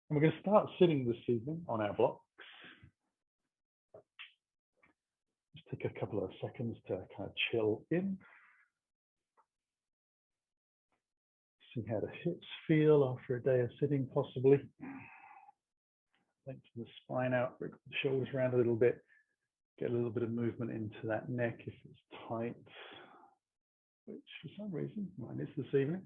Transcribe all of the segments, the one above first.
And we're going to start sitting this evening on our blocks. Just take a couple of seconds to kind of chill in. See how the hips feel after a day of sitting, possibly. Lengthen the spine out, bring the shoulders around a little bit. Get a little bit of movement into that neck if it's tight, which for some reason mine is this evening.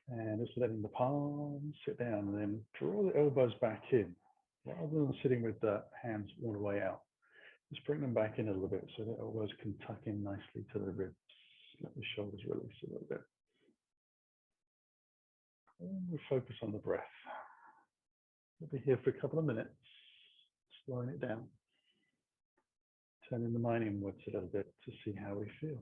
And just letting the palms sit down and then draw the elbows back in, rather than sitting with the hands all the way out. Just bring them back in a little bit so the elbows can tuck in nicely to the ribs. Let the shoulders release a little bit. And we focus on the breath. We'll be here for a couple of minutes, slowing it down, turning the mind inwards a little bit to see how we feel.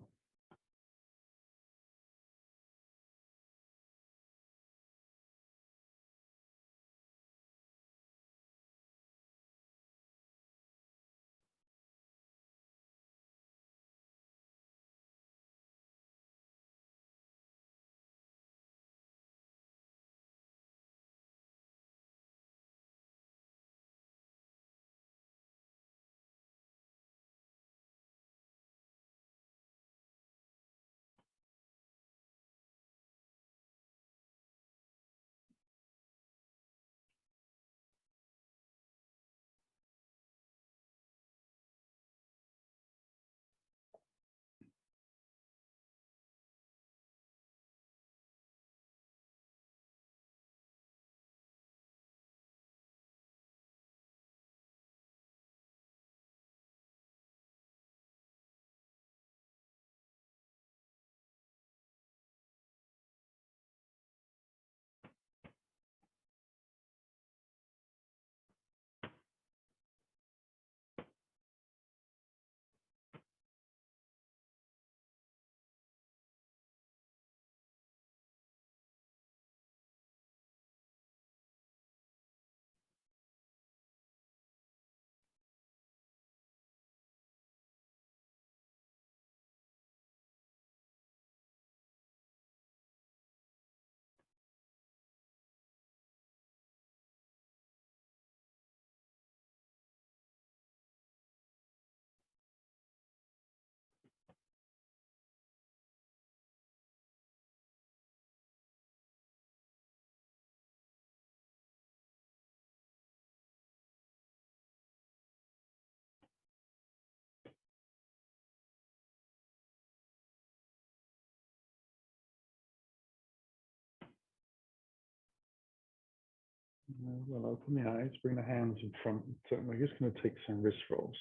We'll open the eyes, bring the hands in front. So we're just going to take some wrist rolls.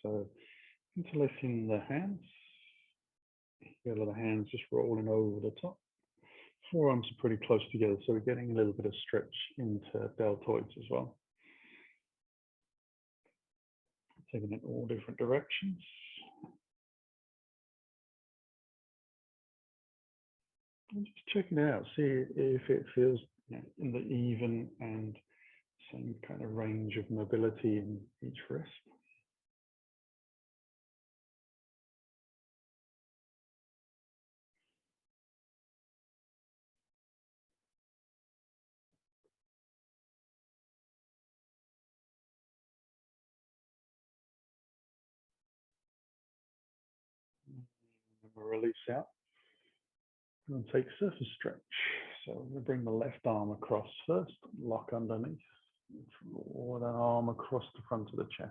So interlacing the hands, feel the hands just rolling over the top. Forearms are pretty close together, so we're getting a little bit of stretch into deltoids as well. Taking it all different directions. And just checking it out, see if it feels in the even and same kind of range of mobility in each wrist. And we'll release out and take surface stretch. So we'll bring the left arm across first, lock underneath, draw that arm across the front of the chest.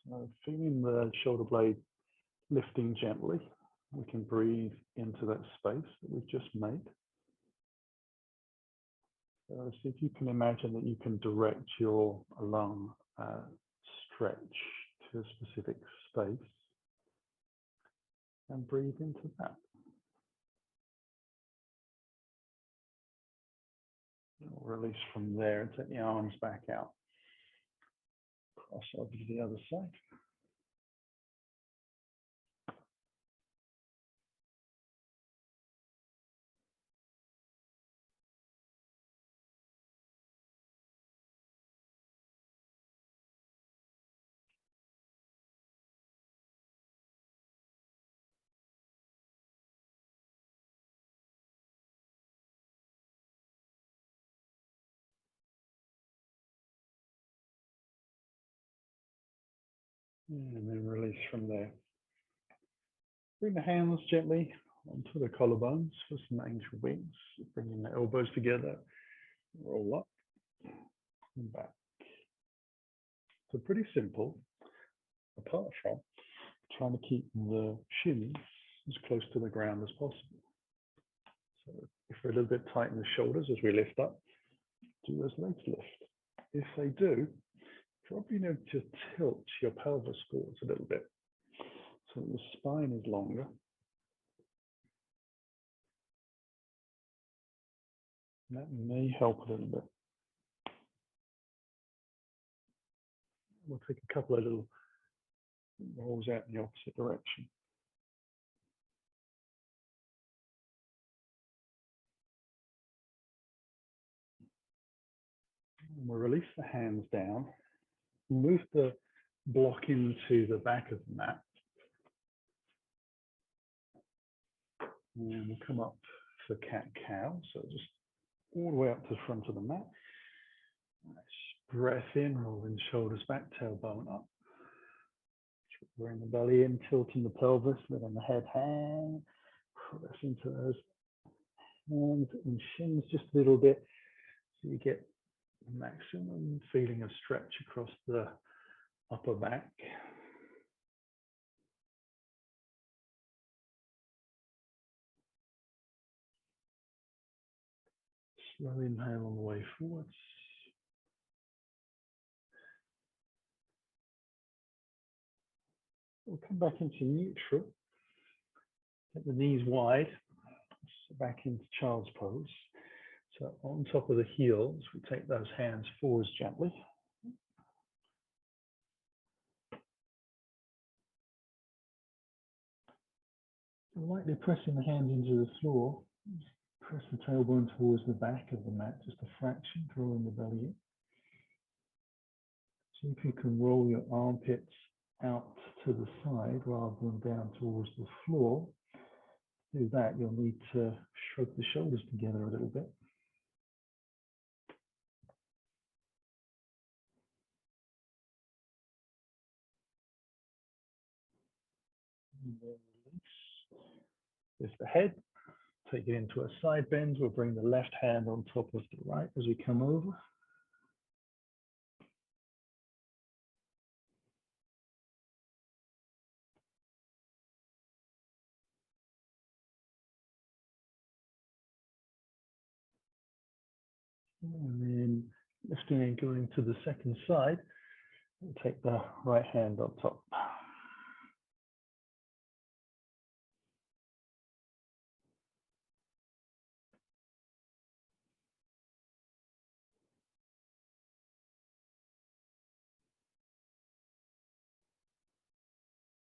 So feeling the shoulder blade lifting gently, we can breathe into that space that we've just made. So see if you can imagine that you can direct your lung stretch to a specific space and breathe into that. We'll release from there and take the arms back out. Cross over to the other side. And then release from there. Bring the hands gently onto the collarbones for some angel wings. Bringing the elbows together, roll up and back. So pretty simple, apart from trying to keep the shins as close to the ground as possible. So if we're a little bit tight in the shoulders as we lift up, do those legs lift. If they do, probably need to tilt your pelvis forwards a little bit so the spine is longer. And that may help a little bit. We'll take a couple of little rolls out in the opposite direction. And we'll release the hands down, move the block into the back of the mat. And we'll come up for cat-cow. So just all the way up to the front of the mat. Nice breath in, rolling shoulders back, tailbone up. Bring the belly in, tilting the pelvis, letting the head hang. Press into those hands and shins just a little bit so you get maximum feeling of stretch across the upper back. Slow inhale on the way forwards. We'll come back into neutral. Take the knees wide, back into child's pose. So on top of the heels, we take those hands forwards gently. Lightly pressing the hands into the floor. Press the tailbone towards the back of the mat, just a fraction, drawing the belly in. See if you can roll your armpits out to the side rather than down towards the floor. To do that, you'll need to shrug the shoulders together a little bit. And then release. Lift the head, take it into a side bend. We'll bring the left hand on top of the right as we come over. And then lifting and going to the second side, we'll take the right hand on top.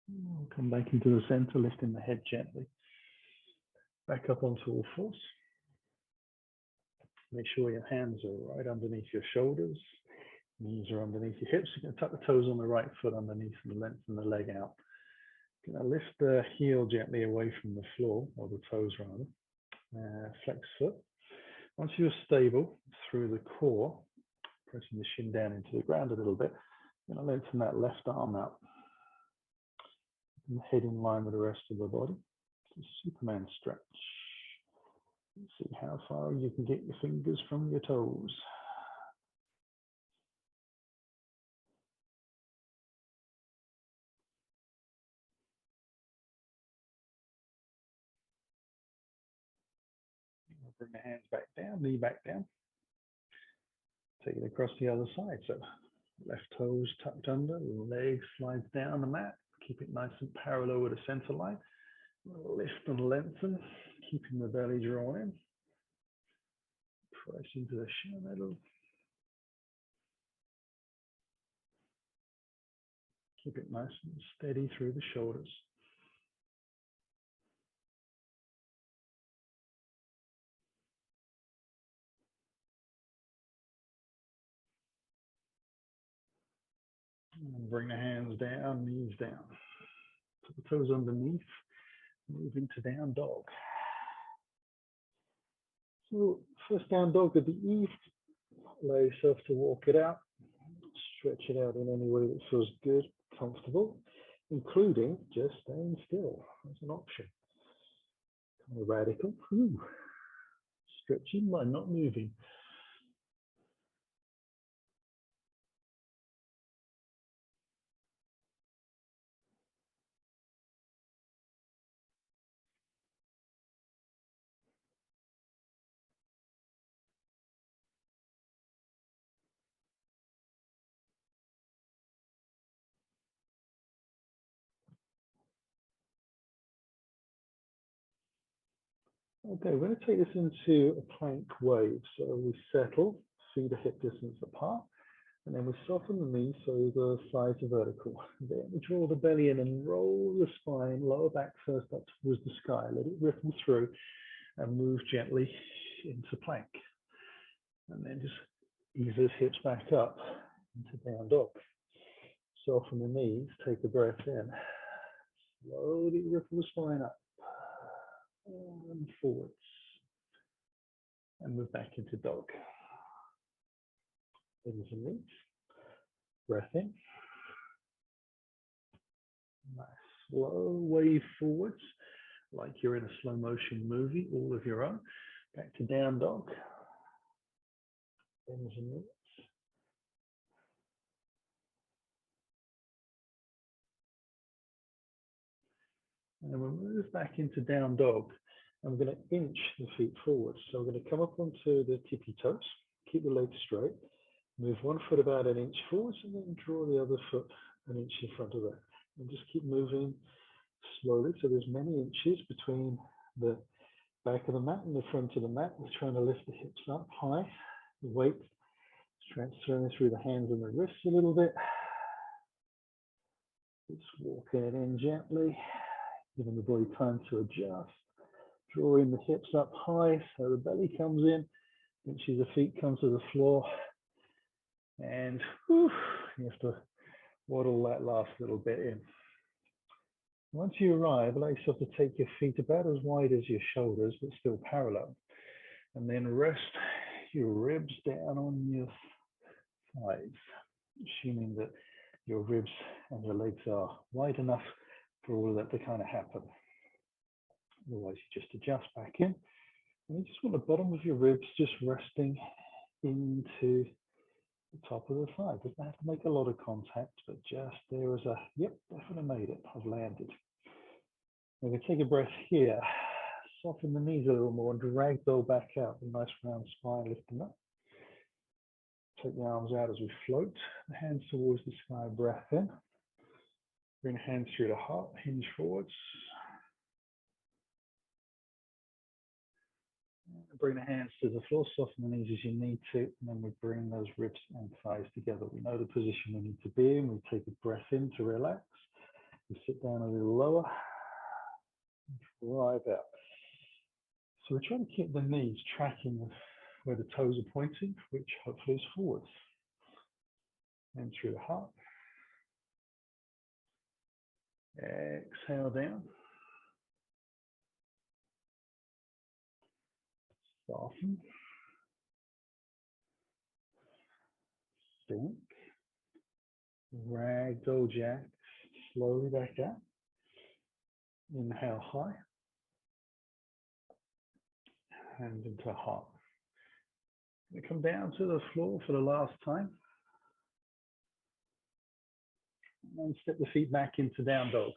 We'll come back into the center, lifting the head gently. Back up onto all fours. Make sure your hands are right underneath your shoulders. Knees are underneath your hips. You're going to tuck the toes on the right foot underneath and lengthen the leg out. You're going to lift the heel gently away from the floor, or the toes rather. Flex foot. Once you're stable through the core, pressing the shin down into the ground a little bit, you're going to lengthen that left arm out. And the head in line with the rest of the body. It's a Superman stretch. See how far you can get your fingers from your toes. Bring the hands back down, knee back down. Take it across the other side. So left toes tucked under, leg slides down the mat. Keep it nice and parallel with the center line. Lift and lengthen, keeping the belly drawn in. Press into the shin middle. Keep it nice and steady through the shoulders. And bring the hands down, knees down. Put the toes underneath. Move into down dog. So first down dog would be easy. Allow yourself to walk it out. Stretch it out in any way that feels good. comfortable, including just staying still as an option. Kind of radical. Ooh. Stretching by not moving. Okay, we're going to take this into a plank wave. So we settle, feet are hip distance apart, and then we soften the knees so the thighs are vertical. Then we draw the belly in and roll the spine, lower back first up towards the sky. Let it ripple through and move gently into plank. And then just ease those hips back up into down dog. Soften the knees, take a breath in. Slowly ripple the spine up and forwards. And move back into dog. Knees and knees. Breath in. Nice slow wave forwards, like you're in a slow motion movie, all of your own. Back to down dog. Knees and knees. And then we'll move back into down dog. And we're going to inch the feet forward. So we're going to come up onto the tippy toes, keep the legs straight, move one foot about an inch forwards, and then draw the other foot an inch in front of that. And just keep moving slowly. So there's many inches between the back of the mat and the front of the mat. We're trying to lift the hips up high. The weight is transferring through the hands and the wrists a little bit. Just walking it in gently, giving the body time to adjust. Drawing the hips up high so the belly comes in, inches the feet come to the floor, and whew, you have to waddle that last little bit in. Once you arrive, allow yourself to take your feet about as wide as your shoulders, but still parallel. And then rest your ribs down on your thighs, assuming that your ribs and your legs are wide enough for all of that to kind of happen. Otherwise, you just adjust back in. And you just want the bottom of your ribs just resting into the top of the thigh. Doesn't have to make a lot of contact, but just there is a, yep, definitely made it. I've landed. We're going to take a breath here. Soften the knees a little more and drag those back out. A nice round spine, lift them up. Take the arms out as we float. The hands towards the sky, breath in. Bring the hands through the heart, hinge forwards. Bring the hands to the floor, soften the knees as you need to, and then we bring those ribs and thighs together. We know the position we need to be in. We take a breath in to relax. We sit down a little lower, drive out. So we're trying to keep the knees tracking where the toes are pointing, which hopefully is forwards. And through the heart. Exhale down. Soften. Sink. Ragdoll jacks. Slowly back out. Inhale high. Hands into heart. We come down to the floor for the last time. And step the feet back into down dog.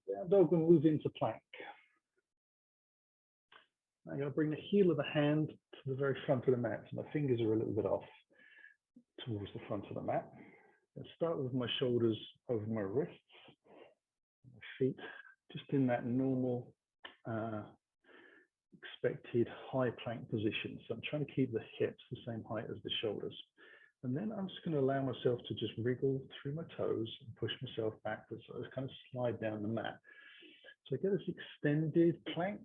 Down dog will move into plank. I'm going to bring the heel of the hand to the very front of the mat. So my fingers are a little bit off towards the front of the mat. I'll start with my shoulders over my wrists, my feet, just in that normal expected high plank position. So I'm trying to keep the hips the same height as the shoulders. And then I'm just going to allow myself to just wriggle through my toes and push myself backwards. So I just kind of slide down the mat. So I get this extended plank.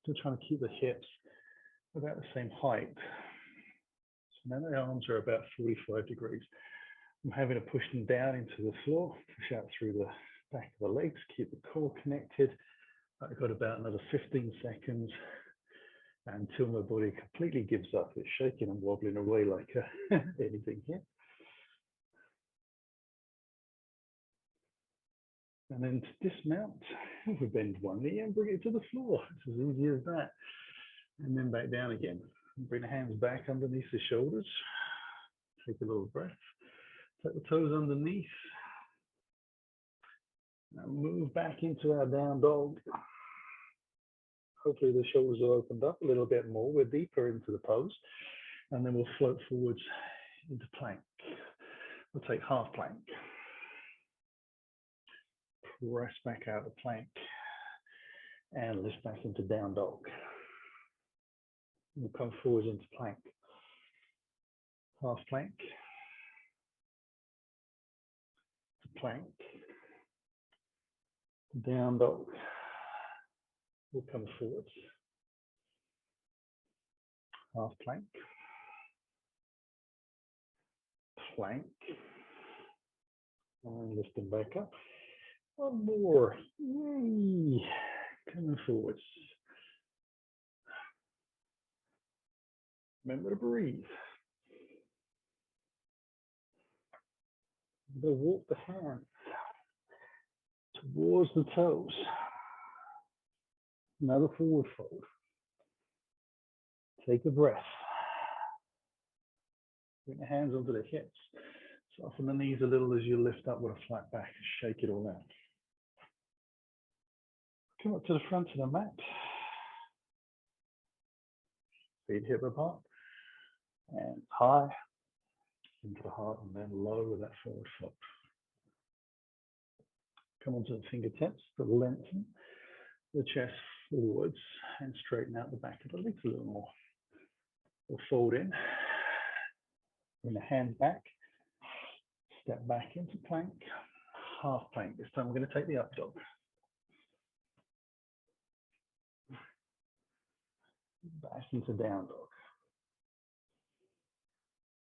Still trying to keep the hips about the same height. So now the arms are about 45 degrees. I'm having to push them down into the floor, push out through the back of the legs, keep the core connected. I've got about another 15 seconds until my body completely gives up. It's shaking and wobbling away like anything here. And then to dismount, we bend one knee and bring it to the floor. It's as easy as that. And then back down again. Bring the hands back underneath the shoulders. Take a little breath. Take the toes underneath. Now move back into our down dog. Hopefully the shoulders are opened up a little bit more. We're deeper into the pose. And then we'll float forwards into plank. We'll take half plank. Press back out of plank. And lift back into down dog. We'll come forwards into plank. Half plank. To plank. Down dog. We'll come forwards. Half plank. Plank. And lifting back up. One more. Yay. Coming forwards. Remember to breathe. We'll walk the hand towards the toes. Another forward fold. Take a breath. Bring the hands onto the hips. Soften the knees a little as you lift up with a flat back. Shake it all out. Come up to the front of the mat. Feet hip apart. And high into the heart and then low with that forward fold. Come onto the fingertips to lengthen the chest forwards and straighten out the back of the legs a little more. We'll fold in. Bring the hands back. Step back into plank. Half plank. This time we're going to take the up dog. Back into down dog.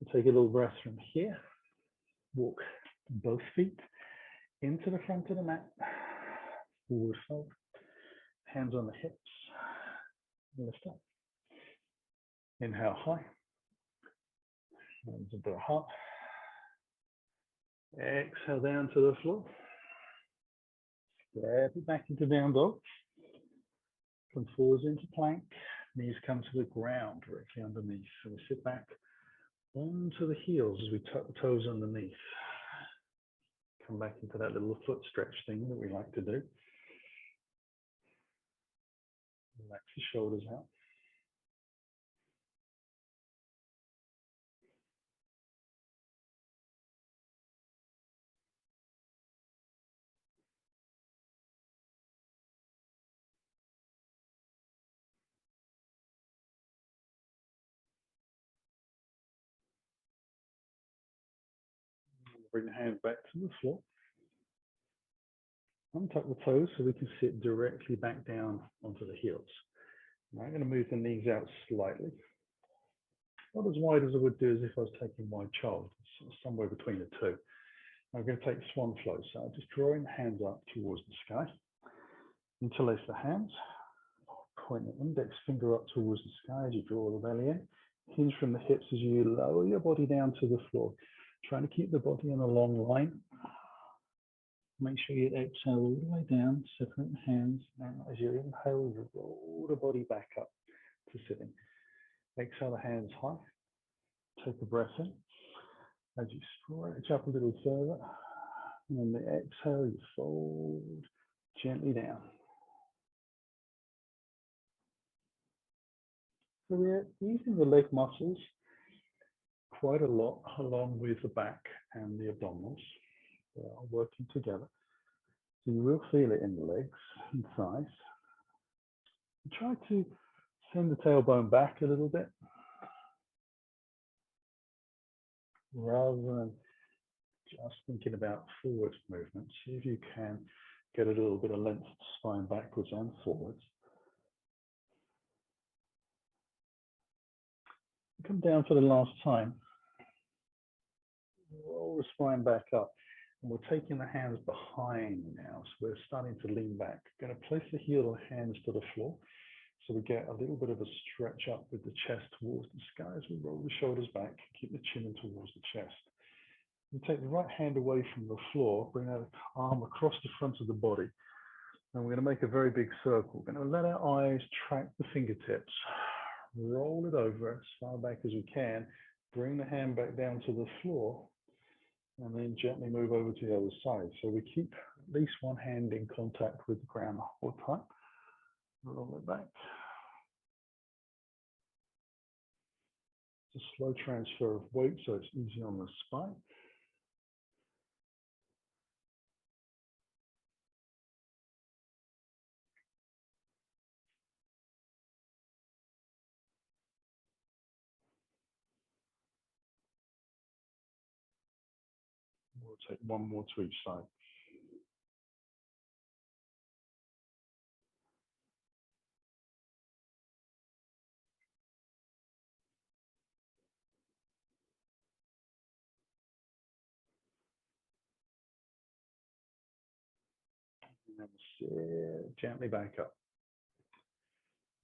We'll take a little breath from here. Walk both feet into the front of the mat. Forward fold. Hands on the hips. Lift up. Inhale high. Hands into the heart. Exhale down to the floor. Step it back into down dog. Come forwards into plank. Knees come to the ground directly underneath. So we sit back onto the heels as we tuck the toes underneath. Come back into that little foot stretch thing that we like to do. Relax the shoulders out. Bring the hands back to the floor. Untuck the toes so we can sit directly back down onto the heels. Now I'm going to move the knees out slightly. Not as wide as I would do as if I was taking my child, somewhere between the two. I'm going to take swan flow, so I'm just drawing the hands up towards the sky. Interlace the hands, point the index finger up towards the sky as you draw the belly in. Hinge from the hips as you lower your body down to the floor. Trying to keep the body in a long line. Make sure you exhale all the way down, separate the hands. And as you inhale, you roll the body back up to sitting. Exhale the hands high. Take a breath in. As you stretch up a little further. And on the exhale, you fold gently down. So we're using the leg muscles quite a lot along with the back and the abdominals. They are working together. So you will feel it in the legs and thighs. Try to send the tailbone back a little bit rather than just thinking about forward movement. See if you can get a little bit of length to spine backwards and forwards. Come down for the last time. Roll the spine back up. And we're taking the hands behind now. So we're starting to lean back. Going to place the heel and hands to the floor. So we get a little bit of a stretch up with the chest towards the sky as we roll the shoulders back, keep the chin in towards the chest. We take the right hand away from the floor, bring that arm across the front of the body. And we're going to make a very big circle. We're going to let our eyes track the fingertips. Roll it over as far back as we can. Bring the hand back down to the floor. And then gently move over to the other side. So we keep at least one hand in contact with the ground the whole time. Roll it back. It's a slow transfer of weight, so it's easy on the spine. We'll take one more to each side. And then sit gently back up.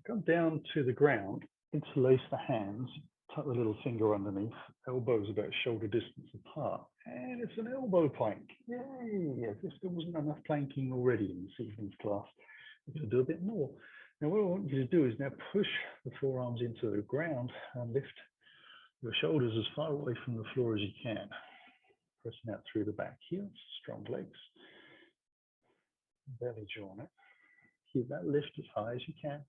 Come down to the ground, interlace the hands, tuck the little finger underneath, elbows about shoulder distance apart, and it's an elbow plank. Yay! As if there wasn't enough planking already in this evening's class, we're going to do a bit more. Now what I want you to do is now push the forearms into the ground and lift your shoulders as far away from the floor as you can. Pressing out through the back heels, strong legs, belly join it. Keep that lift as high as you can.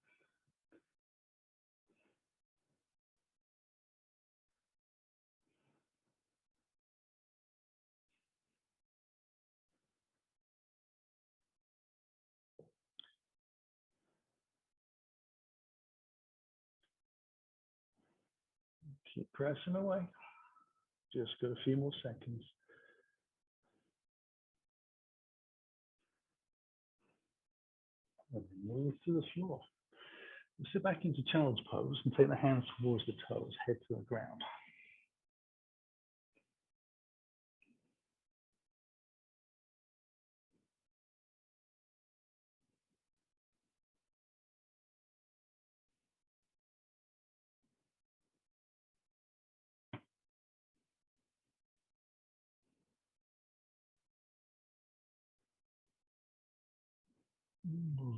Keep pressing away. Just got a few more seconds. And then knees to the floor. We'll sit back into child's pose and take the hands towards the toes, head to the ground.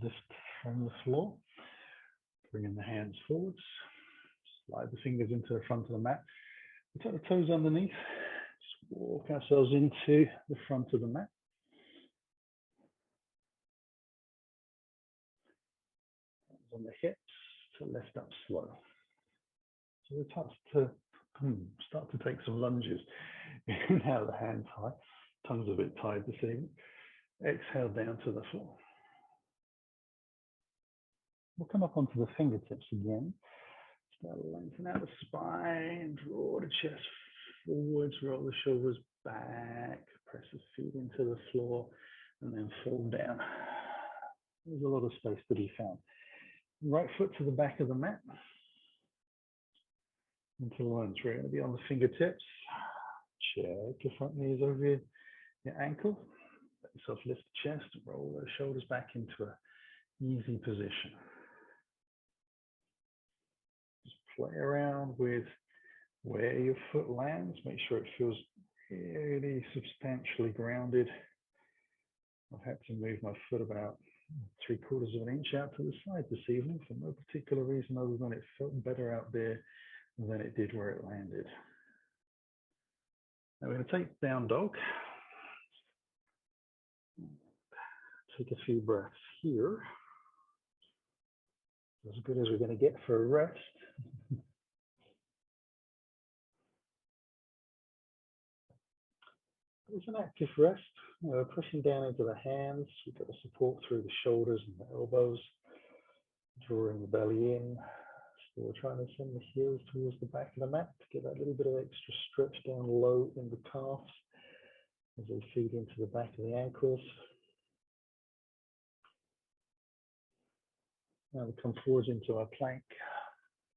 Lift from the floor, bringing the hands forwards, slide the fingers into the front of the mat. We tuck the toes underneath, just walk ourselves into the front of the mat. Hands on the hips to lift up slow. So we start to take some lunges. Inhale the hands high, tongue's a bit tied this evening. Exhale down to the floor. We'll come up onto the fingertips again. Start lengthen out the spine, draw the chest forwards, roll the shoulders back, press the feet into the floor, and then fall down. There's a lot of space to be found. Right foot to the back of the mat. Into lunge. We're going to be on the fingertips. Check your front knees over your ankle. Let yourself lift the chest, roll those shoulders back into an easy position. Play around with where your foot lands. Make sure it feels really substantially grounded. I've had to move my foot about 3/4 of an inch out to the side this evening for no particular reason other than it felt better out there than it did where it landed. Now we're going to take down dog. Take a few breaths here. As good as we're going to get for a rest. It's an active rest, pressing down into the hands. We've got the support through the shoulders and the elbows, drawing the belly in. Still trying to send the heels towards the back of the mat to get that little bit of extra stretch down low in the calves as they feed into the back of the ankles. Now we come forwards into our plank.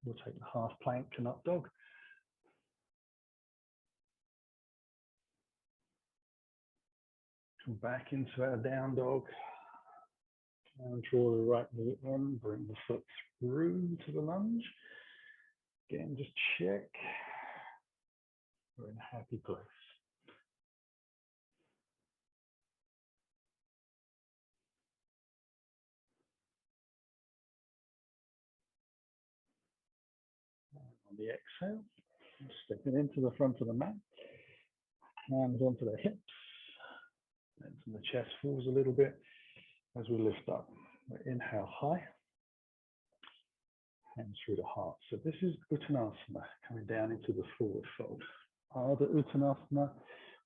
We'll take the half plank and up dog. Come back into our down dog. And draw the right knee in, bring the foot through to the lunge. Again, just check we're in a happy place. And on the exhale, stepping into the front of the mat, hands onto the hips, and the chest falls a little bit as we lift up. Inhale high, hands through the heart. So this is Uttanasana, coming down into the forward fold. Ardha Uttanasana,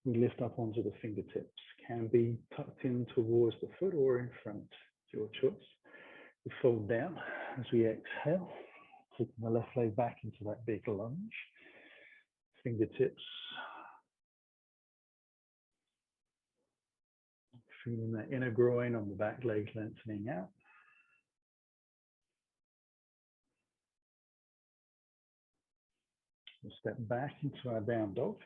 we lift up onto the fingertips. Can be tucked in towards the foot or in front, it's your choice. We fold down as we exhale, taking the left leg back into that big lunge. Fingertips, feeling that inner groin on the back leg lengthening out. We'll step back into our down dog.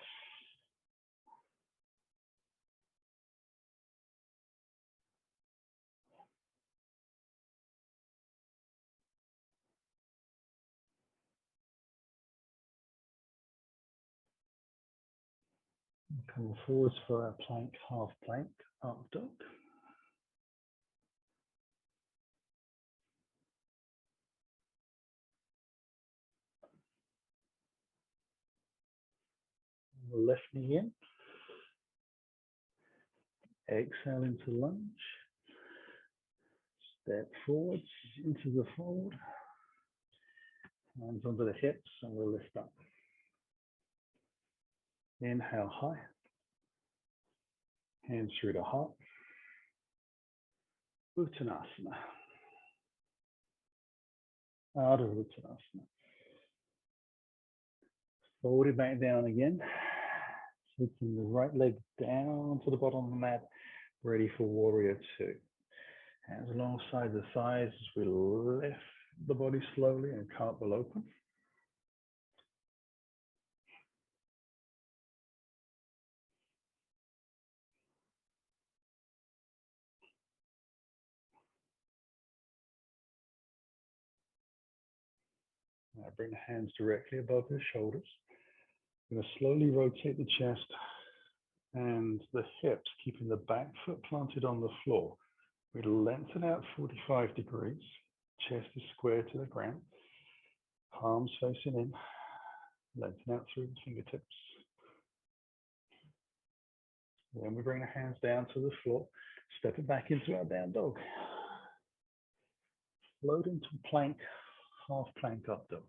Come forwards for our plank, half plank, up dog. Left knee in. Exhale into lunge. Step forwards into the fold. Hands onto the hips and we'll lift up. Inhale high. Hands through the heart. Uttanasana. Ardha Uttanasana. Fold it back down again. Taking the right leg down to the bottom of the mat, ready for warrior two. Hands alongside the thighs as we lift the body slowly and cartwheel open. Now bring the hands directly above your shoulders. I'm going to slowly rotate the chest and the hips, keeping the back foot planted on the floor. We lengthen out 45 degrees. Chest is square to the ground. Palms facing in. Lengthen out through the fingertips. Then we bring the hands down to the floor. Step it back into our down dog. Float into plank, half plank up dog.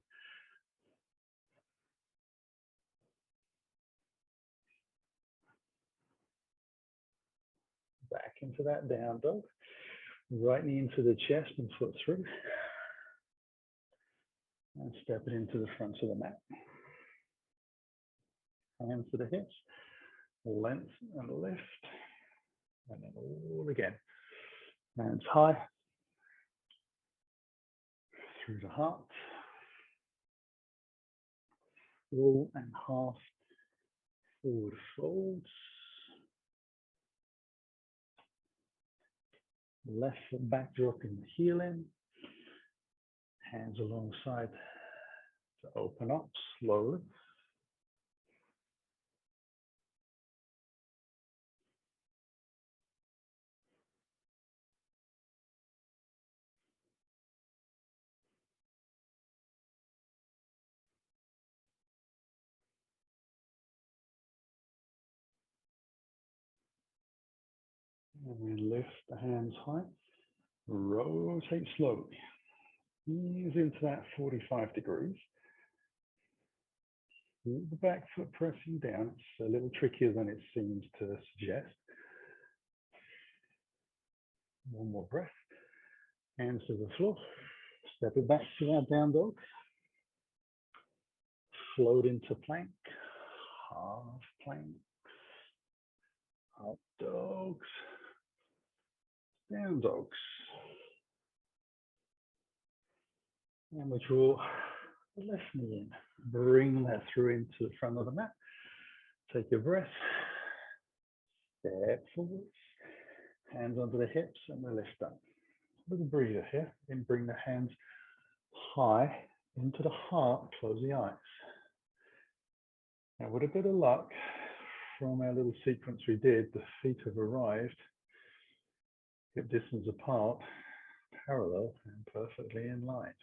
Back into that down dog. Right knee into the chest and foot through. And step it into the front of the mat. Hands to the hips. Length and lift. And then all again. Hands high. Through the heart. Full and half forward folds. Left foot back, dropping the heel in. Hands alongside to open up slowly. And we lift the hands high. Rotate slowly. Ease into that 45 degrees. The back foot pressing down. It's a little trickier than it seems to suggest. One more breath. Hands to the floor. Step it back to our down dog. Float into plank. Half plank. Up dogs. Down dogs. And we draw the left knee in. Bring that through into the front of the mat. Take your breath. Step forwards. Hands onto the hips and we lift up. little breather here. And bring the hands high into the heart, close the eyes. Now, with a bit of luck, from our little sequence we did, the feet have arrived hip distance apart, parallel and perfectly in line.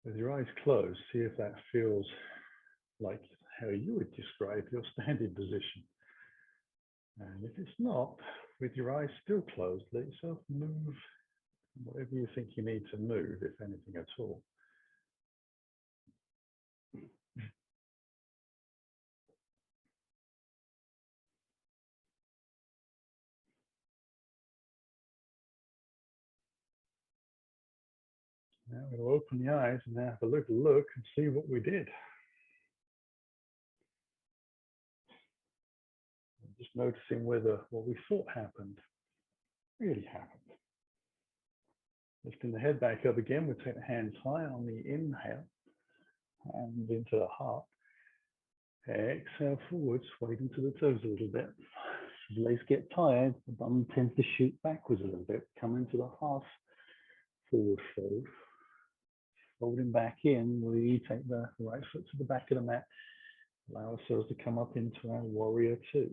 With your eyes closed, see if that feels like how you would describe your standing position. And if it's not, with your eyes still closed, let yourself move whatever you think you need to move, if anything at all. Now we'll open the eyes and have a little look and see what we did. Just noticing whether what we thought happened really happened. Lifting the head back up again, we'll take the hands high on the inhale and into the heart. Exhale forward, sway into the toes a little bit. If the legs get tired, the bum tends to shoot backwards a little bit. Come into the half forward fold. Folding back in, we take the right foot to the back of the mat. Allow ourselves to come up into our warrior two.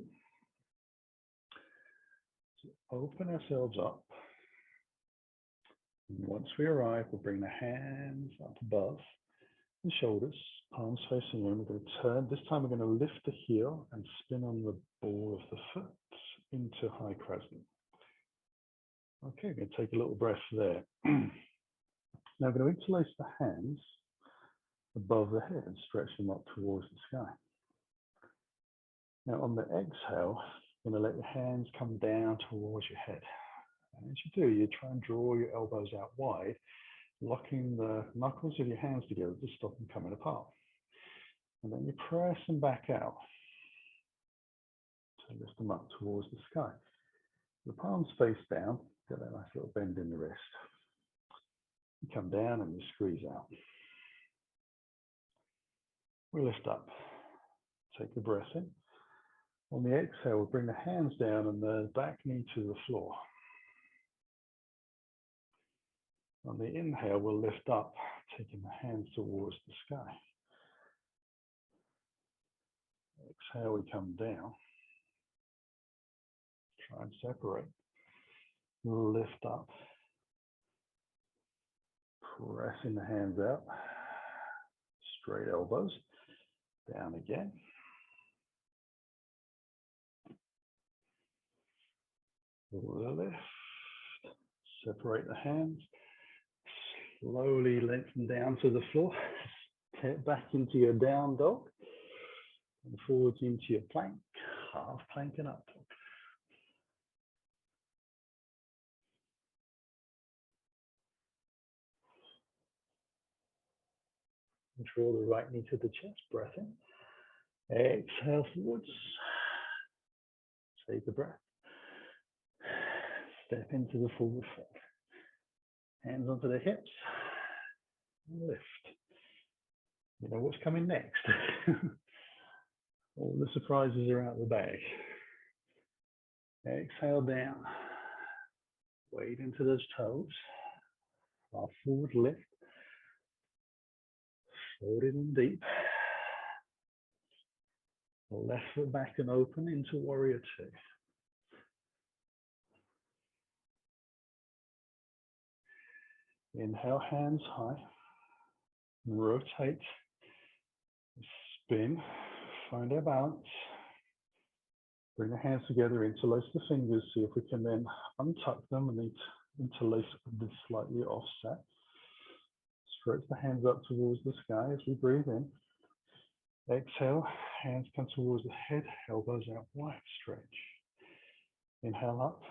So open ourselves up. And once we arrive, we'll bring the hands up above the shoulders, palms facing in. We're going to turn. This time we're going to lift the heel and spin on the ball of the foot into high crescent. Okay, we're going to take a little breath there. Now we're going to interlace the hands above the head and stretch them up towards the sky. Now on the exhale, you're going to let your hands come down towards your head. And as you do, you try and draw your elbows out wide, locking the knuckles of your hands together to stop them coming apart. And then you press them back out to lift them up towards the sky. The palms face down, get that nice little bend in the wrist. You come down and you squeeze out. We lift up. Take a breath in. On the exhale, we'll bring the hands down and the back knee to the floor. On the inhale, we'll lift up, taking the hands towards the sky. Exhale, we come down. Try and separate. Lift up. Pressing the hands out. Straight elbows. Down again. Lift. Separate the hands. Slowly lengthen down to the floor. Step back into your down dog. And forwards into your plank. Half plank and up dog. Draw the right knee to the chest. Breath in. Exhale forwards. Take a breath. Step into the forward fold. Hands onto the hips. Lift. You know what's coming next. All the surprises are out of the bag. Exhale down. Wade into those toes. Half forward lift. Fold it in deep. Left foot back and open into warrior two. Inhale, hands high. Rotate. Spin. Find our balance. Bring the hands together, interlace the fingers. See if we can then untuck them and interlace them slightly offset. Stretch the hands up towards the sky as we breathe in. Exhale, hands come towards the head, elbows out wide, stretch. Inhale up.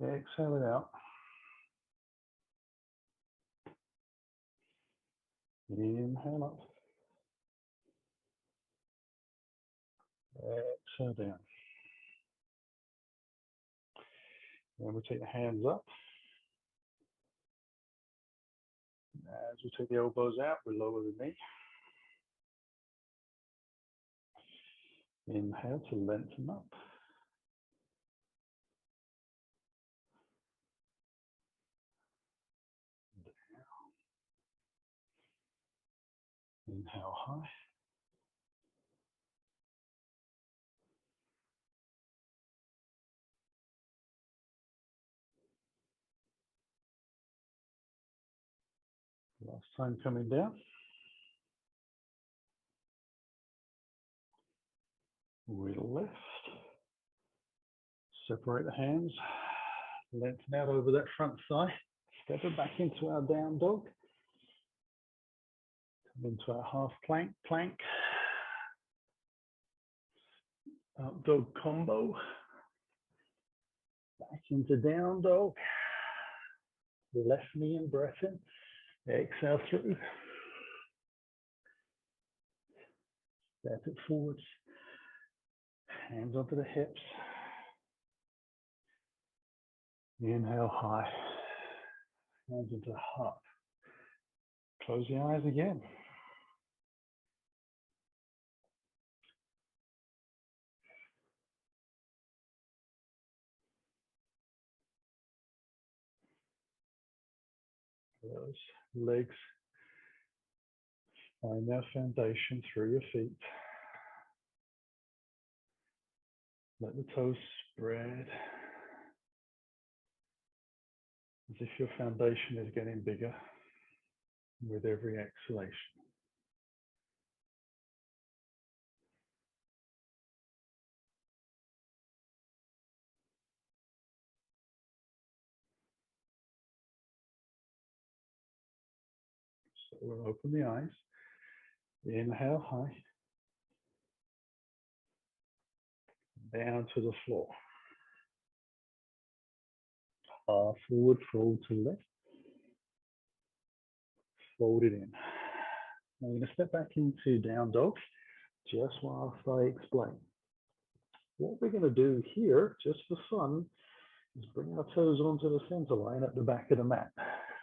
Exhale it out. Inhale up. Exhale down. Then we take the hands up. As we take the elbows out, we lower the knee. Inhale to lengthen up. Inhale high. Last time coming down. Wheel left. Separate the hands. Lengthen out over that front thigh. Step it back into our down dog. Come into our half plank, plank. Up dog combo. Back into down dog. Left knee and breath in. Exhale through. Step it forwards. Hands onto the hips. Inhale high. Hands into the heart. Close the eyes again. Those legs find their foundation through your feet. Let the toes spread as if your foundation is getting bigger with every exhalation. So we'll open the eyes. Inhale high. Down to the floor. Half forward, fold to left. Fold it in. Now we're going to step back into down dog just whilst I explain. What we're going to do here, just for fun, is bring our toes onto the center line at the back of the mat.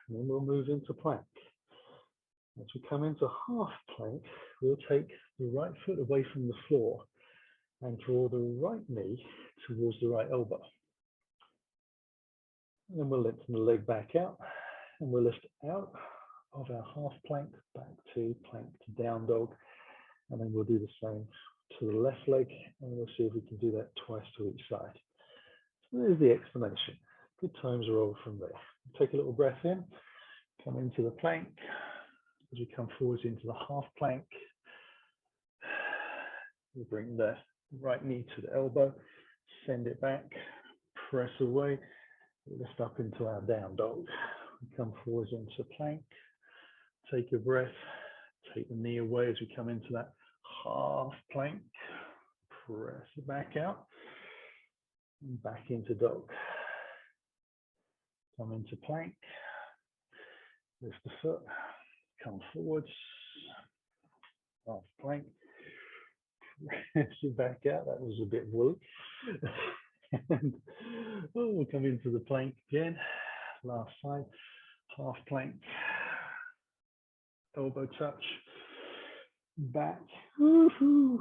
And then we'll move into plank. As we come into half plank, we'll take the right foot away from the floor and draw the right knee towards the right elbow. And then we'll lengthen the leg back out and we'll lift out of our half plank back to plank to down dog. And then we'll do the same to the left leg and we'll see if we can do that twice to each side. So there's the explanation. Good times roll from there. Take a little breath in, come into the plank. As we come forwards into the half plank, we bring the right knee to the elbow, send it back, press away, lift up into our down dog. We come forwards into plank, take a breath, take the knee away as we come into that half plank, press it back out, and back into dog. Come into plank, lift the foot, come forwards, half plank, press it back out. That was a bit woolly. And we'll come into the plank again. Last side, half plank, elbow touch, back, woohoo,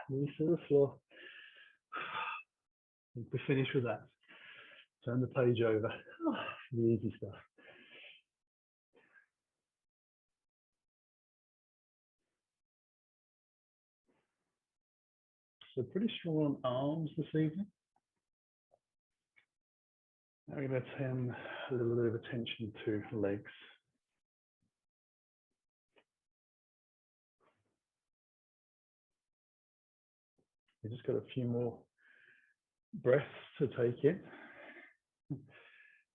knees to the floor. We're finished with that. Turn the page over. The easy stuff. So pretty strong on arms this evening. Now we're going to turn a little bit of attention to legs. We just got a few more breaths to take in.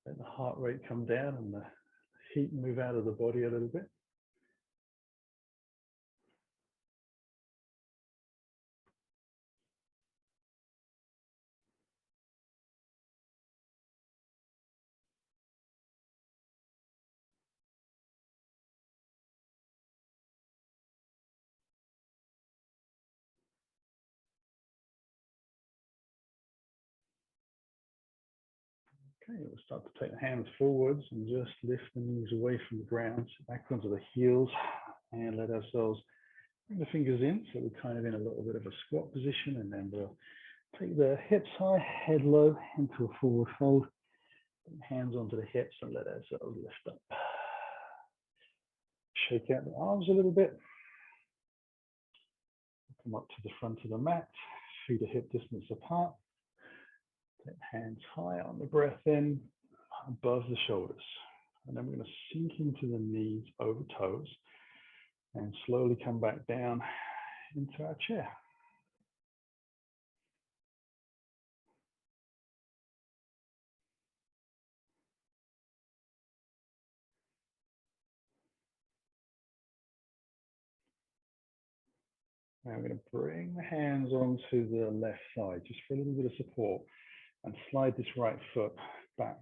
Let the heart rate come down and the heat move out of the body a little bit. Okay, we'll start to take the hands forwards and just lift the knees away from the ground, back onto the heels, and let ourselves bring the fingers in. So we're kind of in a little bit of a squat position, and then we'll take the hips high, head low into a forward fold. Hands onto the hips and let ourselves lift up. Shake out the arms a little bit. Come up to the front of the mat, feet are hip distance apart. Take hands high on the breath in, above the shoulders. And then we're going to sink into the knees over toes and slowly come back down into our chair. Now we're going to bring the hands onto the left side, just for a little bit of support, and slide this right foot back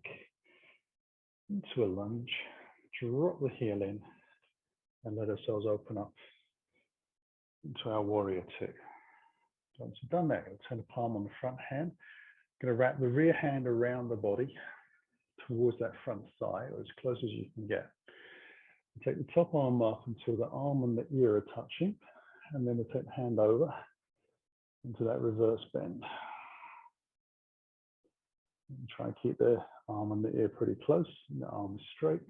into a lunge. Drop the heel in and let ourselves open up into our warrior two. Once we've done that, we'll turn the palm on the front hand. I'm going to wrap the rear hand around the body towards that front thigh, or as close as you can get. Take the top arm up until the arm and the ear are touching, and then we'll take the hand over into that reverse bend. And try and keep the arm and the ear pretty close, and the arm is straight.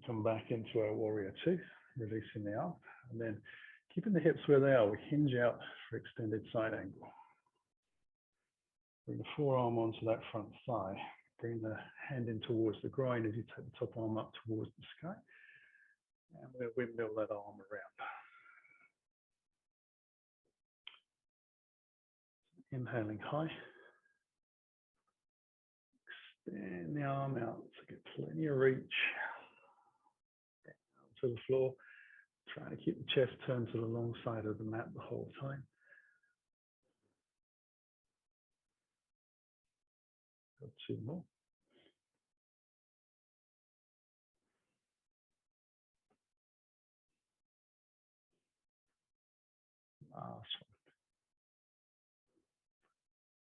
Come back into our warrior two, releasing the arm, and then keeping the hips where they are, we hinge out for extended side angle. Bring the forearm onto that front thigh. Bring the hand in towards the groin as you take the top arm up towards the sky. And we'll windmill that arm around. Inhaling high. Extend the arm out to get plenty of reach. Down to the floor. Trying to keep the chest turned to the long side of the mat the whole time. Got two more. Last one.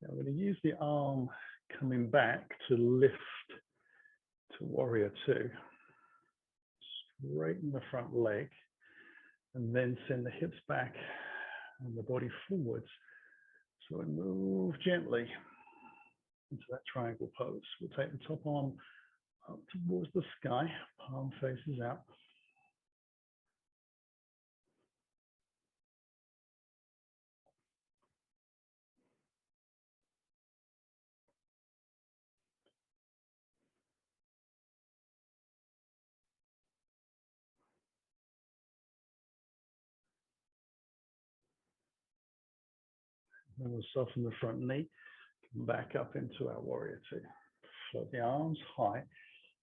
Now we're going to use the arm coming back to lift to warrior two. Straighten the front leg and then send the hips back and the body forwards. So we move gently into that triangle pose. We'll take the top arm up towards the sky, palm faces out. Then we'll soften the front knee, come back up into our warrior two. Float the arms high,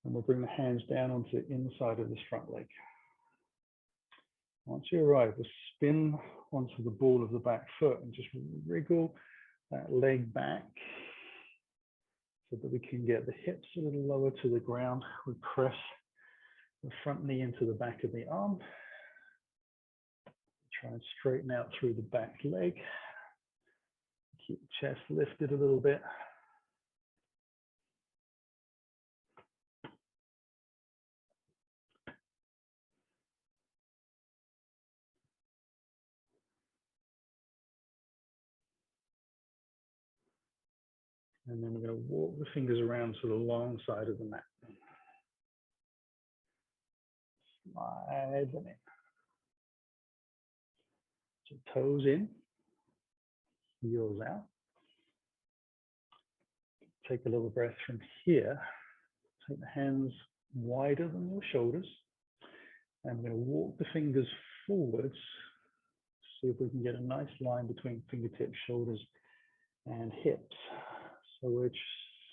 and we'll bring the hands down onto the inside of this front leg. Once you arrive, we'll spin onto the ball of the back foot and just wriggle that leg back so that we can get the hips a little lower to the ground. We press the front knee into the back of the arm. Try and straighten out through the back leg. Keep the chest lifted a little bit. And then we're going to walk the fingers around to the long side of the mat. Slide them in. So toes in, heels out. Take a little breath from here. Take the hands wider than your shoulders. And we're going to walk the fingers forwards. See if we can get a nice line between fingertips, shoulders, and hips. So we're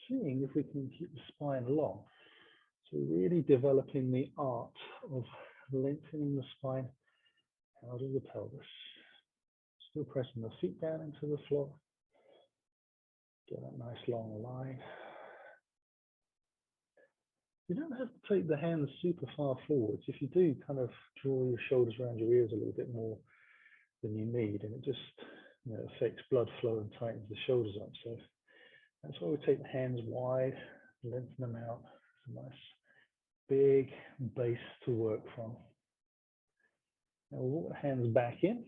seeing if we can keep the spine long. So really developing the art of lengthening the spine out of the pelvis. Still pressing the feet down into the floor. Get that nice long line. You don't have to take the hands super far forwards. If you do, kind of draw your shoulders around your ears a little bit more than you need, and it just affects blood flow and tightens the shoulders up. So that's why we take the hands wide, lengthen them out. It's a nice big base to work from. Now we'll walk the hands back in,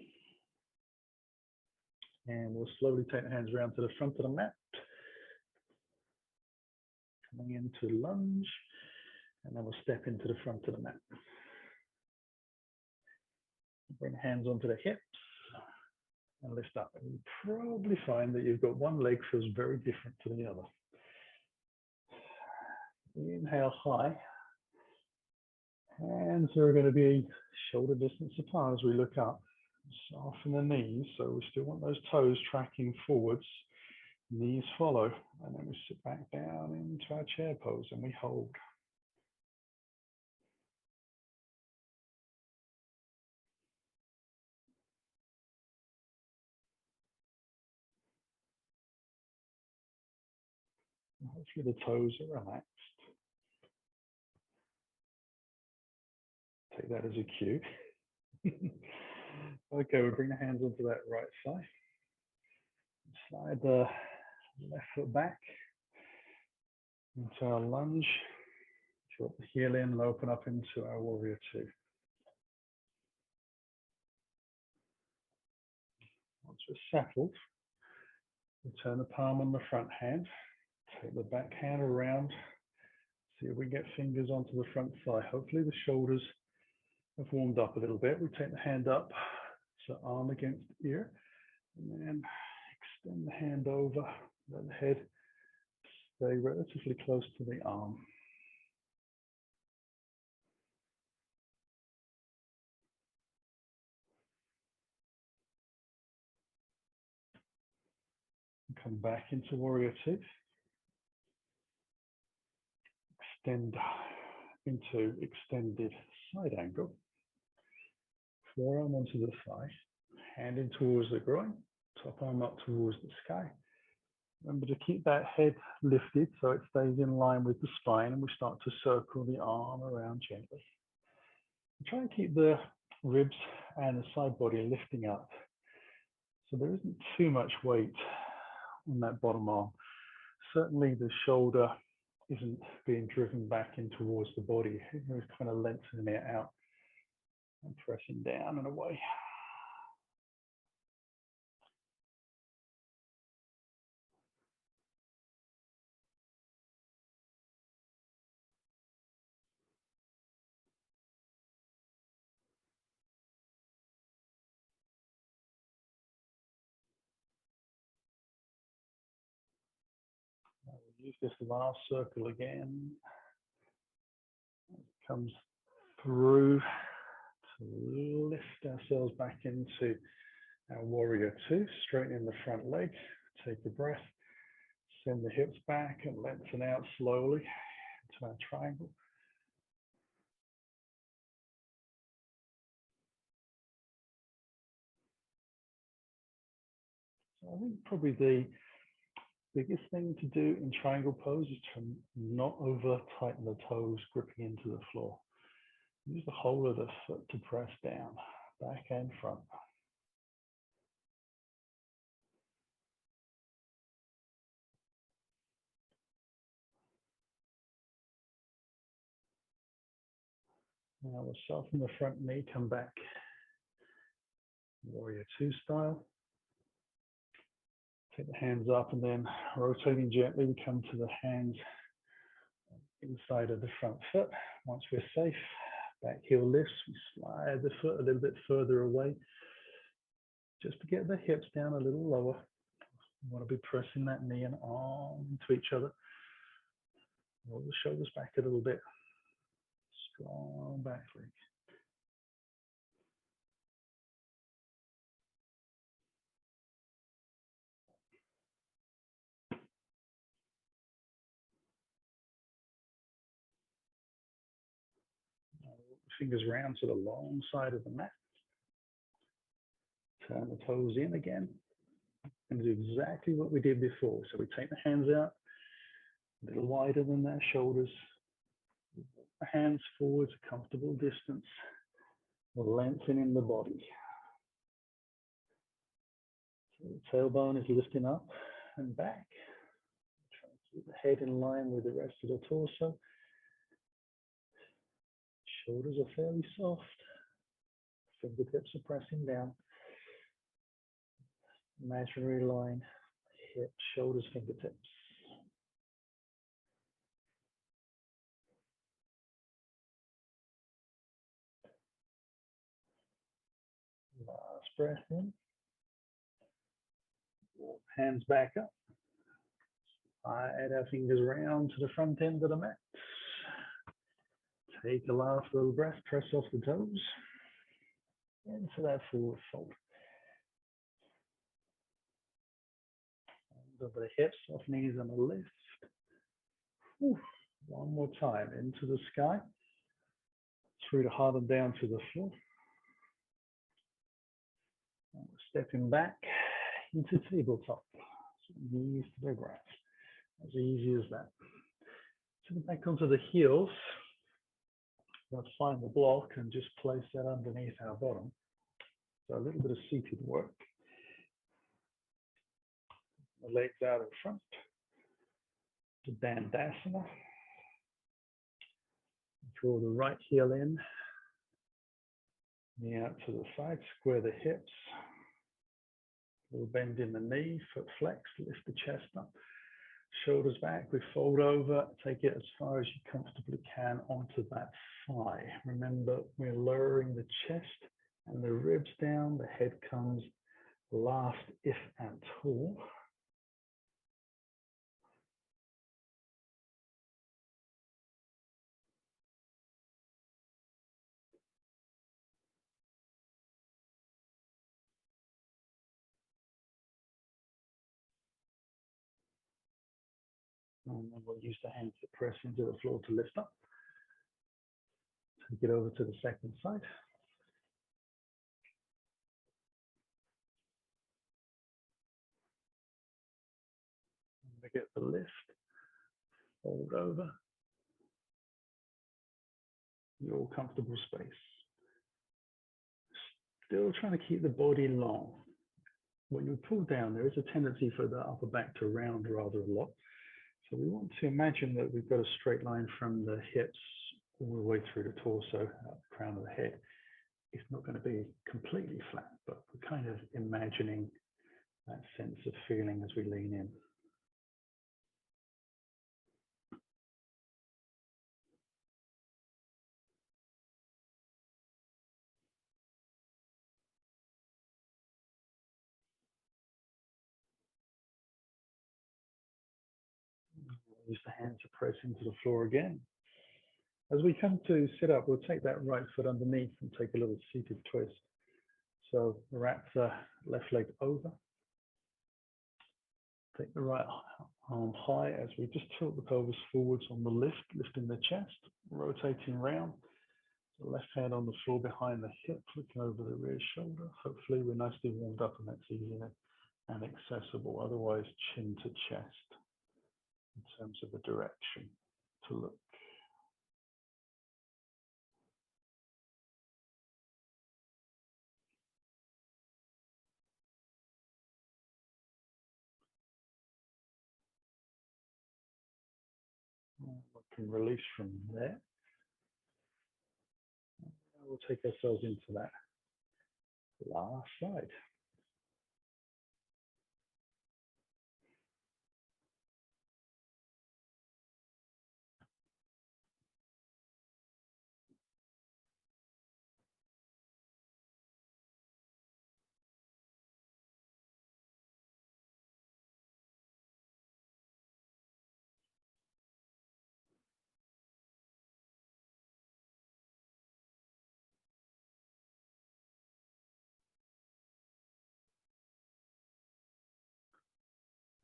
and we'll slowly take the hands around to the front of the mat. Coming into lunge, and then we'll step into the front of the mat. Bring the hands onto the hips and lift up. And you probably find that you've got one leg feels very different to the other. Inhale high. Hands are going to be shoulder distance apart as we look up. Soften the knees, so we still want those toes tracking forwards. Knees follow, and then we sit back down into our chair pose and we hold. And hopefully the toes are relaxed. Take that as a cue. Okay, we'll bring the hands onto that right side. Slide the left foot back into our lunge. Drop the heel in and open up into our warrior two. Once we're settled, we turn the palm on the front hand. Take the back hand around. See if we get fingers onto the front thigh. Hopefully the shoulders have warmed up a little bit. We take the hand up, so arm against ear, and then extend the hand over. Let the head stay relatively close to the arm. Come back into warrior two. Extend into extended side angle. Forearm onto the thigh, hand in towards the groin, top arm up towards the sky. Remember to keep that head lifted so it stays in line with the spine, and we start to circle the arm around gently. Try and keep the ribs and the side body lifting up, so there isn't too much weight on that bottom arm. Certainly the shoulder isn't being driven back in towards the body. It's kind of lengthening it out and pressing down and away. We'll use this last circle again. It comes through to lift ourselves back into our warrior two, straightening the front leg. Take a breath, send the hips back and lengthen out slowly into our triangle. So I think probably the biggest thing to do in triangle pose is to not over tighten the toes gripping into the floor. Use the whole of the foot to press down, back and front. Now we'll soften the front knee, come back, warrior two style. Take the hands up and then rotating gently, we come to the hands inside of the front foot. Once we're safe, back heel lifts, we slide the foot a little bit further away, just to get the hips down a little lower. You want to be pressing that knee and arm into each other. Roll the shoulders back a little bit. Strong back leg. Fingers round to the long side of the mat. Turn the toes in again and do exactly what we did before. So we take the hands out, a little wider than their shoulders. The hands forwards, a comfortable distance, lengthening the body. So the tailbone is lifting up and back. Try to keep the head in line with the rest of the torso. Shoulders are fairly soft. Fingertips are pressing down. Imaginary line, hips, shoulders, fingertips. breath in. Walk hands back up. Slide our fingers round to the front end of the mat. Take a last little breath, press off the toes. Into that forward fold. Over the hips, soft knees and a lift. Whew. One more time, into the sky. Through the heart and down to the floor. And we're stepping back into tabletop. So knees to the ground. As easy as that. So back onto the heels. Let's find the block and just place that underneath our bottom. So a little bit of seated work. The legs out in front. To Down Dawg. Draw the right heel in. Knee out to the side. Square the hips. A little bend in the knee. Foot flexed. Lift the chest up. Shoulders back. We fold over. Take it as far as you comfortably can onto that thigh. Remember, we're lowering the chest and the ribs down. The head comes last, if at all. And then we'll use the hands to press into the floor to lift up. Take it over to the second side. And get the lift. Fold over. Your comfortable space. Still trying to keep the body long. When you pull down, there is a tendency for the upper back to round rather a lot. So we want to imagine that we've got a straight line from the hips all the way through the torso, out the crown of the head. It's not going to be completely flat, but we're kind of imagining that sense of feeling as we lean in. Use the hands to press into the floor again. As we come to sit up, we'll take that right foot underneath and take a little seated twist. So wrap the left leg over. Take the right arm high as we just tilt the pelvis forwards on the lift, lifting the chest, rotating round. The left hand on the floor behind the hip, looking over the rear shoulder. Hopefully we're nicely warmed up and that's easy and accessible. Otherwise, chin to chest in terms of the direction to look. We can release from there. We'll take ourselves into that last side.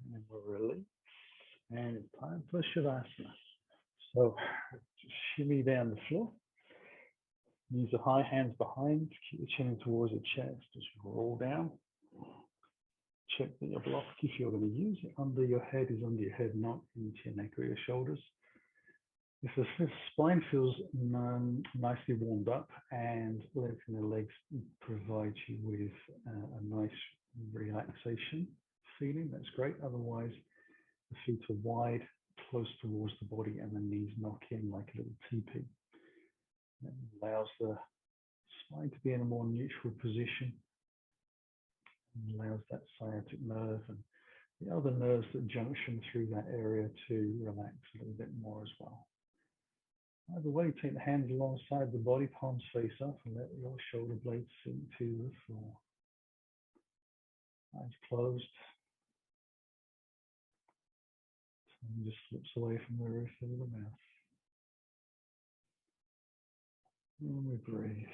And then we'll release. And it's time for Shavasana. So just shimmy down the floor. Knees are high, hands behind. Keep the chin towards the chest. Just roll down. Check that your block, if you're going to use it, under your head is under your head, not into your neck or your shoulders. If the spine feels nicely warmed up and letting the legs provide you with a nice relaxation feeling, that's great. Otherwise, the feet are wide, close towards the body, and the knees knock in like a little teepee. That allows the spine to be in a more neutral position. And allows that sciatic nerve and the other nerves that junction through that area to relax a little bit more as well. Either way, take the hands alongside the body, palms face up, and let your shoulder blades sink to the floor. eyes closed. Tongue just slips away from the roof of the mouth. And we breathe.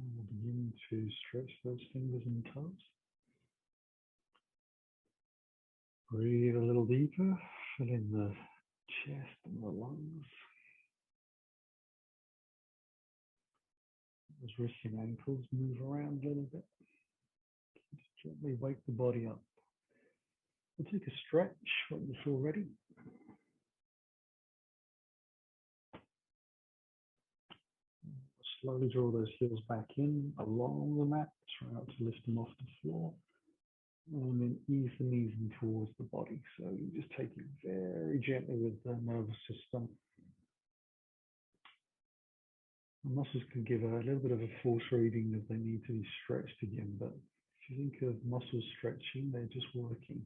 And we'll begin to stretch those fingers and toes. Breathe a little deeper, fill in the chest and the lungs. Those wrists and ankles move around a little bit. Just gently wake the body up. We'll take a stretch when you feel ready. Slowly draw those heels back in along the mat. Try not to lift them off the floor. And then ease the knees in towards the body. So you just take it very gently with the nervous system. The muscles can give a little bit of a false reading that they need to be stretched again. But if you think of muscles stretching, they're just working.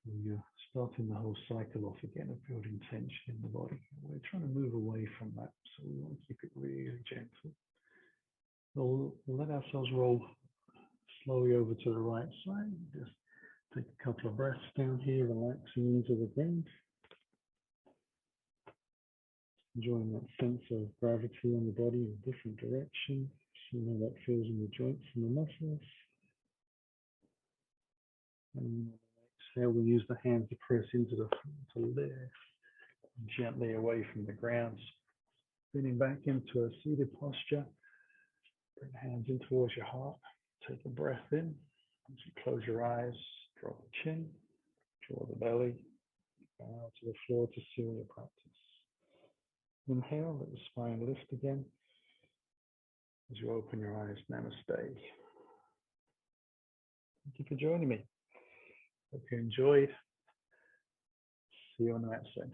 So you're starting the whole cycle off again of building tension in the body. We're trying to move away from that. So we want to keep it really gentle. We'll let ourselves roll slowly over to the right side. Just take a couple of breaths down here, relaxing into the ground. Enjoying that sense of gravity on the body in a different direction. See how that feels in the joints and the muscles. And exhale, we use the hands to press into the front to lift gently away from the ground. Spinning back into a seated posture. Bring the hands in towards your heart. Take a breath in. As you close your eyes, drop the chin, draw the belly, Bow to the floor to seal your practice. Inhale, let the spine lift again. As you open your eyes, namaste. Thank you for joining me. Hope you enjoyed. See you on the mat soon.